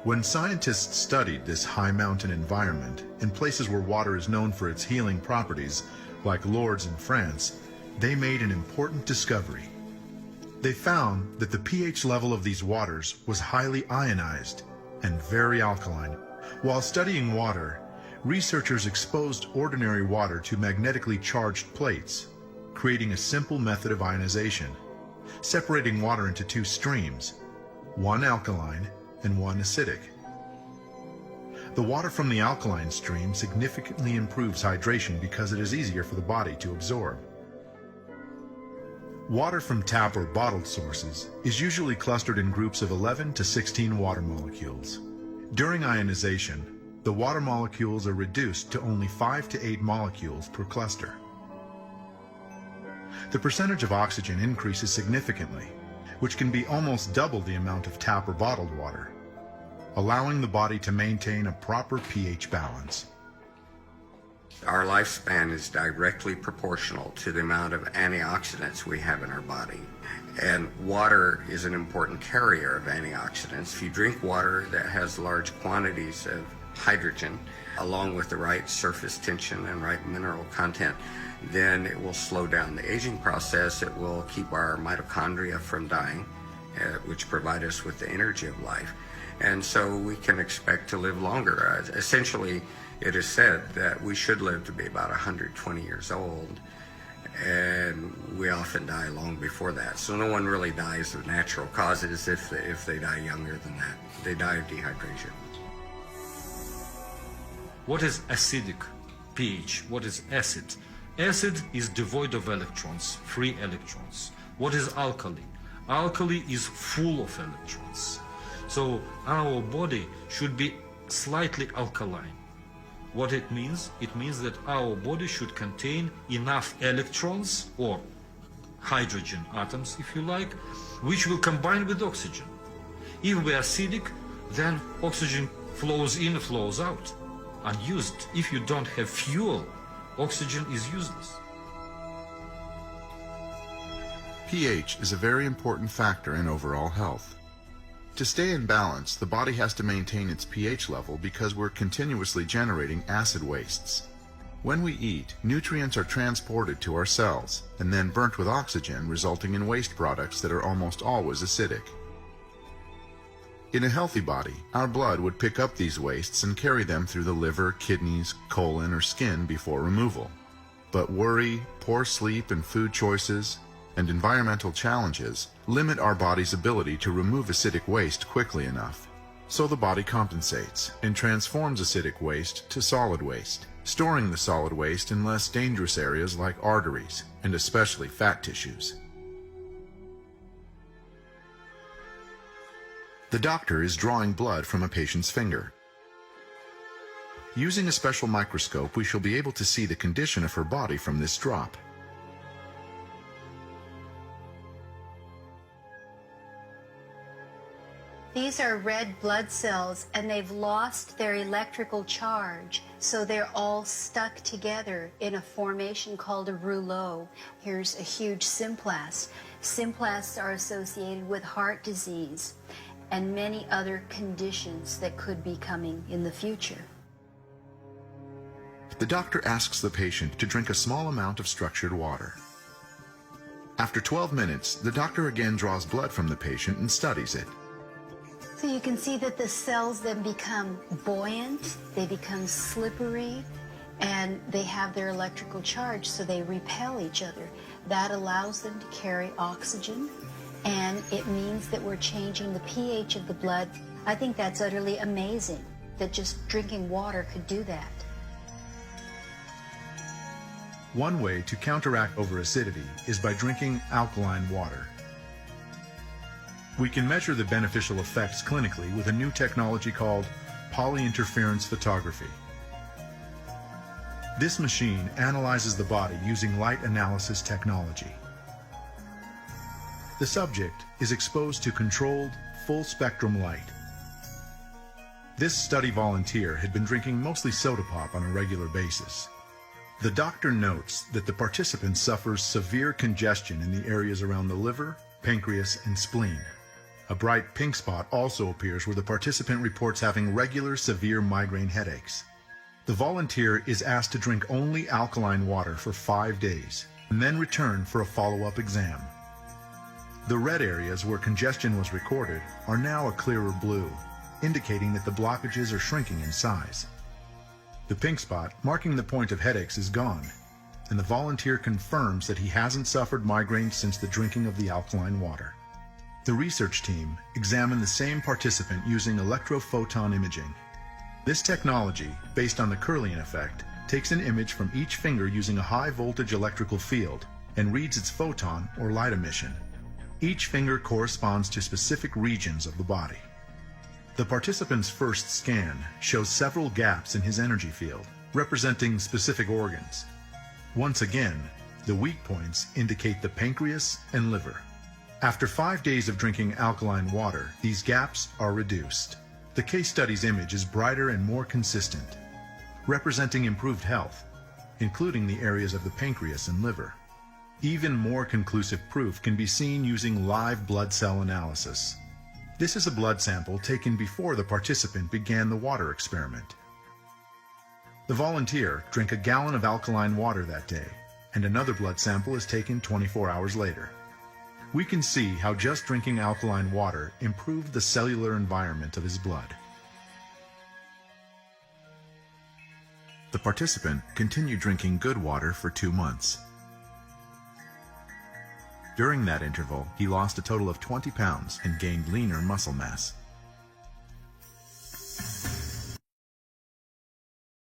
When scientists studied this high mountain environment in places where water is known for its healing properties, like Lourdes in France, they made an important discovery. They found that the pH level of these waters was highly ionized and very alkaline. While studying water, researchers exposed ordinary water to magnetically charged plates, creating a simple method of ionization, separating water into two streams, one alkaline and one acidic. The water from the alkaline stream significantly improves hydration because it is easier for the body to absorb. Water from tap or bottled sources is usually clustered in groups of 11 to 16 water molecules. During ionization, the water molecules are reduced to only 5 to 8 molecules per cluster. The percentage of oxygen increases significantly, which can be almost double the amount of tap or bottled water, allowing the body to maintain a proper pH balance. Our lifespan is directly proportional to the amount of antioxidants we have in our body. And water is an important carrier of antioxidants. If you drink water that has large quantities of hydrogen, along with the right surface tension and right mineral content, then it will slow down the aging process. It will keep our mitochondria from dying, which provide us with the energy of life. And so we can expect to live longer. Essentially, it is said that we should live to be about 120 years old, and we often die long before that. So no one really dies of natural causes if they die younger than that. They die of dehydration. What is acidic pH? What is acid? Acid is devoid of electrons, free electrons. What is alkali? Alkali is full of electrons. So our body should be slightly alkaline. What it means? It means that our body should contain enough electrons, or hydrogen atoms if you like, which will combine with oxygen. If we are acidic, then oxygen flows in, flows out, unused. If you don't have fuel, oxygen is useless. pH is a very important factor in overall health. To stay in balance, the body has to maintain its pH level because we're continuously generating acid wastes. When we eat, nutrients are transported to our cells and then burnt with oxygen, resulting in waste products that are almost always acidic. In a healthy body, our blood would pick up these wastes and carry them through the liver, kidneys, colon, or skin before removal. But worry, poor sleep and food choices, and environmental challenges limit our body's ability to remove acidic waste quickly enough. So the body compensates and transforms acidic waste to solid waste, storing the solid waste in less dangerous areas like arteries and especially fat tissues. The doctor is drawing blood from a patient's finger. Using a special microscope, we shall be able to see the condition of her body from this drop. These are red blood cells, and they've lost their electrical charge, so they're all stuck together in a formation called a rouleau. Here's a huge symplast. Symplasts are associated with heart disease and many other conditions that could be coming in the future. The doctor asks the patient to drink a small amount of structured water. After 12 minutes, the doctor again draws blood from the patient and studies it. So you can see that the cells then become buoyant, they become slippery, and they have their electrical charge, so they repel each other. That allows them to carry oxygen, and it means that we're changing the pH of the blood. I think that's utterly amazing that just drinking water could do that. One way to counteract overacidity is by drinking alkaline water. We can measure the beneficial effects clinically with a new technology called polyinterference photography. This machine analyzes the body using light analysis technology. The subject is exposed to controlled, full-spectrum light. This study volunteer had been drinking mostly soda pop on a regular basis. The doctor notes that the participant suffers severe congestion in the areas around the liver, pancreas, and spleen. A bright pink spot also appears where the participant reports having regular severe migraine headaches. The volunteer is asked to drink only alkaline water for 5 days and then return for a follow-up exam. The red areas where congestion was recorded are now a clearer blue, indicating that the blockages are shrinking in size. The pink spot marking the point of headaches is gone, and the volunteer confirms that he hasn't suffered migraines since the drinking of the alkaline water. The research team examined the same participant using electrophoton imaging. This technology, based on the Kirlian effect, takes an image from each finger using a high-voltage electrical field and reads its photon or light emission. Each finger corresponds to specific regions of the body. The participant's first scan shows several gaps in his energy field, representing specific organs. Once again, the weak points indicate the pancreas and liver. After 5 days of drinking alkaline water, these gaps are reduced. The case study's image is brighter and more consistent, representing improved health, including the areas of the pancreas and liver. Even more conclusive proof can be seen using live blood cell analysis. This is a blood sample taken before the participant began the water experiment. The volunteer drank a gallon of alkaline water that day, and another blood sample is taken 24 hours later. We can see how just drinking alkaline water improved the cellular environment of his blood. The participant continued drinking good water for 2 months. During that interval, he lost a total of 20 pounds and gained leaner muscle mass.